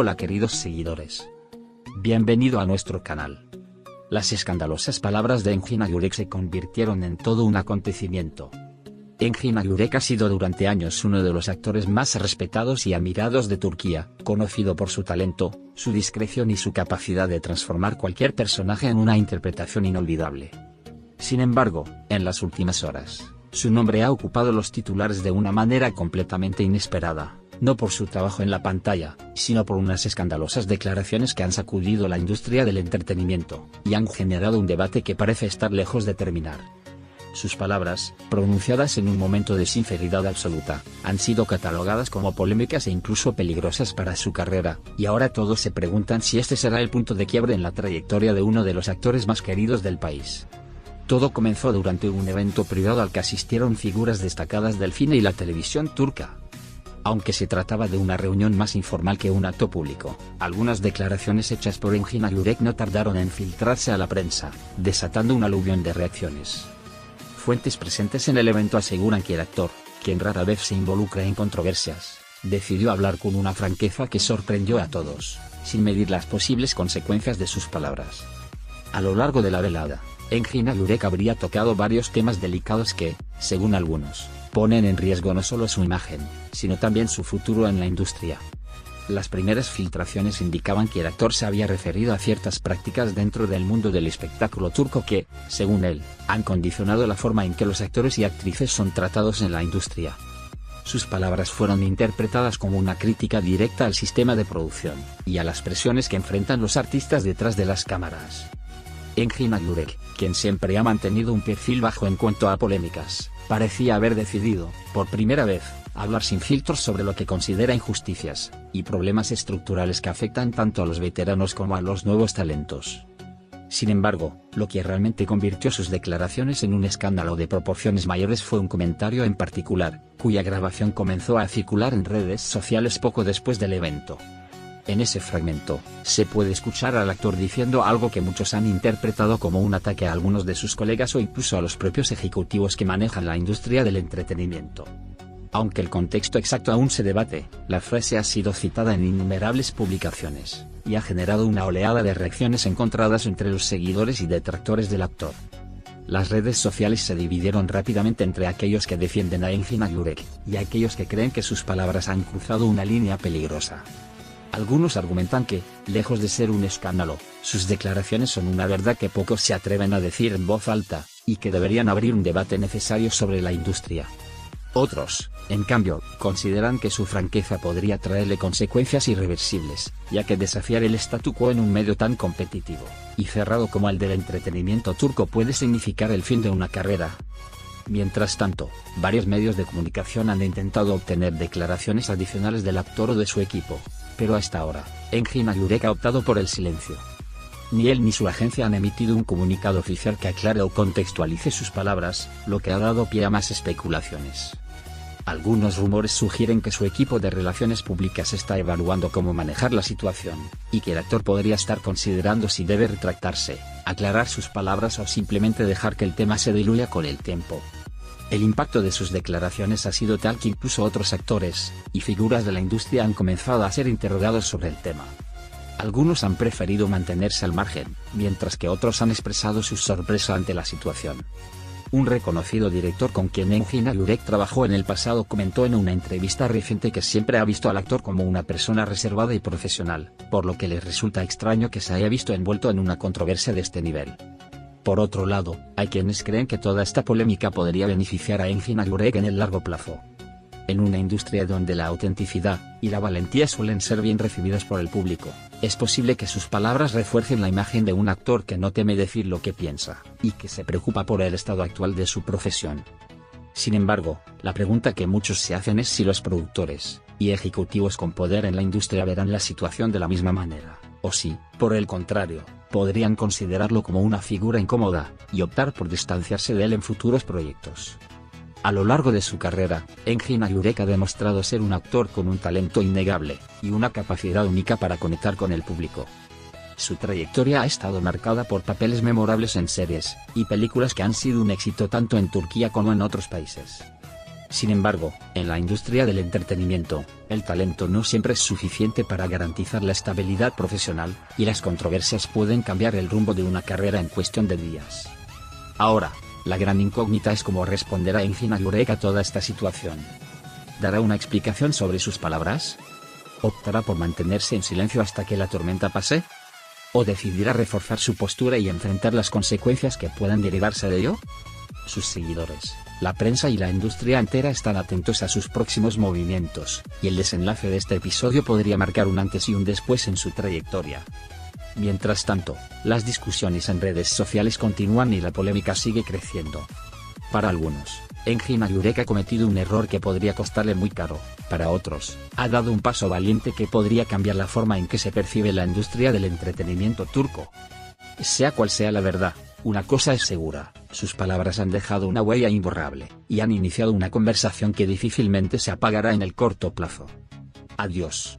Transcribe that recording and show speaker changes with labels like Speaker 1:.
Speaker 1: Hola queridos seguidores. Bienvenido a nuestro canal. Las escandalosas palabras de Engin Akyurek se convirtieron en todo un acontecimiento. Engin Akyurek ha sido durante años uno de los actores más respetados y admirados de Turquía, conocido por su talento, su discreción y su capacidad de transformar cualquier personaje en una interpretación inolvidable. Sin embargo, en las últimas horas, su nombre ha ocupado los titulares de una manera completamente inesperada. No por su trabajo en la pantalla, sino por unas escandalosas declaraciones que han sacudido la industria del entretenimiento, y han generado un debate que parece estar lejos de terminar. Sus palabras, pronunciadas en un momento de sinceridad absoluta, han sido catalogadas como polémicas e incluso peligrosas para su carrera, y ahora todos se preguntan si este será el punto de quiebre en la trayectoria de uno de los actores más queridos del país. Todo comenzó durante un evento privado al que asistieron figuras destacadas del cine y la televisión turca. Aunque se trataba de una reunión más informal que un acto público, algunas declaraciones hechas por Engin Akyurek no tardaron en filtrarse a la prensa, desatando un aluvión de reacciones. Fuentes presentes en el evento aseguran que el actor, quien rara vez se involucra en controversias, decidió hablar con una franqueza que sorprendió a todos, sin medir las posibles consecuencias de sus palabras. A lo largo de la velada, Engin Akyurek habría tocado varios temas delicados que, según algunos, ponen en riesgo no solo su imagen, sino también su futuro en la industria. Las primeras filtraciones indicaban que el actor se había referido a ciertas prácticas dentro del mundo del espectáculo turco que, según él, han condicionado la forma en que los actores y actrices son tratados en la industria. Sus palabras fueron interpretadas como una crítica directa al sistema de producción, y a las presiones que enfrentan los artistas detrás de las cámaras. Engin Akyurek, quien siempre ha mantenido un perfil bajo en cuanto a polémicas, parecía haber decidido, por primera vez, hablar sin filtros sobre lo que considera injusticias y problemas estructurales que afectan tanto a los veteranos como a los nuevos talentos. Sin embargo, lo que realmente convirtió sus declaraciones en un escándalo de proporciones mayores fue un comentario en particular, cuya grabación comenzó a circular en redes sociales poco después del evento. En ese fragmento, se puede escuchar al actor diciendo algo que muchos han interpretado como un ataque a algunos de sus colegas o incluso a los propios ejecutivos que manejan la industria del entretenimiento. Aunque el contexto exacto aún se debate, la frase ha sido citada en innumerables publicaciones, y ha generado una oleada de reacciones encontradas entre los seguidores y detractores del actor. Las redes sociales se dividieron rápidamente entre aquellos que defienden a Engin Akyurek, y aquellos que creen que sus palabras han cruzado una línea peligrosa. Algunos argumentan que, lejos de ser un escándalo, sus declaraciones son una verdad que pocos se atreven a decir en voz alta, y que deberían abrir un debate necesario sobre la industria. Otros, en cambio, consideran que su franqueza podría traerle consecuencias irreversibles, ya que desafiar el statu quo en un medio tan competitivo y cerrado como el del entretenimiento turco puede significar el fin de una carrera. Mientras tanto, varios medios de comunicación han intentado obtener declaraciones adicionales del actor o de su equipo, pero hasta ahora, Engin Akyurek ha optado por el silencio. Ni él ni su agencia han emitido un comunicado oficial que aclare o contextualice sus palabras, lo que ha dado pie a más especulaciones. Algunos rumores sugieren que su equipo de relaciones públicas está evaluando cómo manejar la situación, y que el actor podría estar considerando si debe retractarse, aclarar sus palabras o simplemente dejar que el tema se diluya con el tiempo. El impacto de sus declaraciones ha sido tal que incluso otros actores y figuras de la industria han comenzado a ser interrogados sobre el tema. Algunos han preferido mantenerse al margen, mientras que otros han expresado su sorpresa ante la situación. Un reconocido director con quien Engin Akyurek trabajó en el pasado comentó en una entrevista reciente que siempre ha visto al actor como una persona reservada y profesional, por lo que le resulta extraño que se haya visto envuelto en una controversia de este nivel. Por otro lado, hay quienes creen que toda esta polémica podría beneficiar a Engin Akyurek en el largo plazo. En una industria donde la autenticidad y la valentía suelen ser bien recibidas por el público, es posible que sus palabras refuercen la imagen de un actor que no teme decir lo que piensa, y que se preocupa por el estado actual de su profesión. Sin embargo, la pregunta que muchos se hacen es si los productores y ejecutivos con poder en la industria verán la situación de la misma manera, o si, por el contrario, podrían considerarlo como una figura incómoda, y optar por distanciarse de él en futuros proyectos. A lo largo de su carrera, Engin Akyurek ha demostrado ser un actor con un talento innegable, y una capacidad única para conectar con el público. Su trayectoria ha estado marcada por papeles memorables en series y películas que han sido un éxito tanto en Turquía como en otros países. Sin embargo, en la industria del entretenimiento, el talento no siempre es suficiente para garantizar la estabilidad profesional, y las controversias pueden cambiar el rumbo de una carrera en cuestión de días. Ahora, la gran incógnita es cómo responderá Engin Agurek a toda esta situación. ¿Dará una explicación sobre sus palabras? ¿Optará por mantenerse en silencio hasta que la tormenta pase? ¿O decidirá reforzar su postura y enfrentar las consecuencias que puedan derivarse de ello? Sus seguidores, la prensa y la industria entera están atentos a sus próximos movimientos, y el desenlace de este episodio podría marcar un antes y un después en su trayectoria. Mientras tanto, las discusiones en redes sociales continúan y la polémica sigue creciendo. Para algunos, Engin Agurek ha cometido un error que podría costarle muy caro. Para otros, ha dado un paso valiente que podría cambiar la forma en que se percibe la industria del entretenimiento turco. Sea cual sea la verdad, una cosa es segura: sus palabras han dejado una huella imborrable, y han iniciado una conversación que difícilmente se apagará en el corto plazo. Adiós.